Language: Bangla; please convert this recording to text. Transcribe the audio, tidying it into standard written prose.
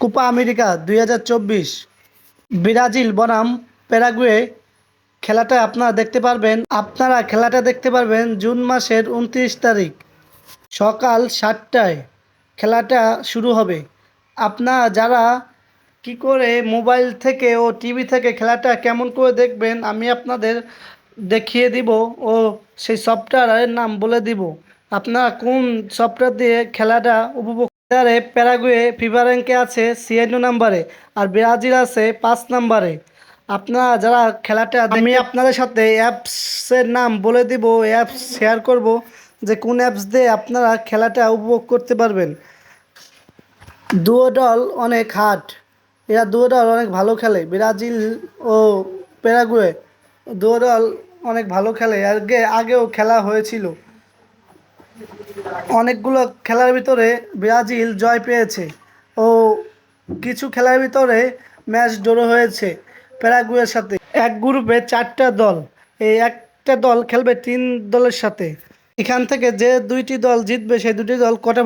কোপা আমেরিকা ২০২৪ ব্রাজিল বনাম প্যারাগুয়ে খেলাটা আপনারা দেখতে পারবেন জুন মাসের ২৯ তারিখ সকাল ৭টায় খেলাটা শুরু হবে। আপনারা যারা কি করে মোবাইল থেকে ও টিভি থেকে খেলাটা কেমন করে দেখবেন আমি আপনাদের দেখিয়ে দিব ও সেই সফটওয়্যারের নাম বলে দিব। আপনারা কোন সফটওয়্যার দিয়ে খেলাটা উপভোগ প্যারাগুয়ে ফিফা র্যাঙ্কে আছে ৯৬ নম্বরে আর ব্রাজিল আছে ৫ নম্বরে। আপনারা যারা খেলাটা আমি আপনাদের সাথে অ্যাপসের নাম বলে দিব, অ্যাপস শেয়ার করব যে কোন অ্যাপস দিয়ে আপনারা খেলাটা উপভোগ করতে পারবেন। দুও দল অনেক হার্ড, এরা দুও দল অনেক ভালো খেলে। ব্রাজিল ও প্যারাগুয়ে দুও দল অনেক ভালো খেলে, আগেও খেলা হয়েছিল। অনেকগুলো খেলার ভিতরে ব্রাজিল জয় পেয়েছে ও কিছু খেলার ভিতরে ম্যাচ ড্র হয়েছে প্যারাগুয়ের সাথে। এক গ্রুপে 4টা দল, এই একটা দল খেলবে 3 দলের সাথে। এখান থেকে যে 2টি দল জিতবে সেই 2টি দল কোয়ার্টার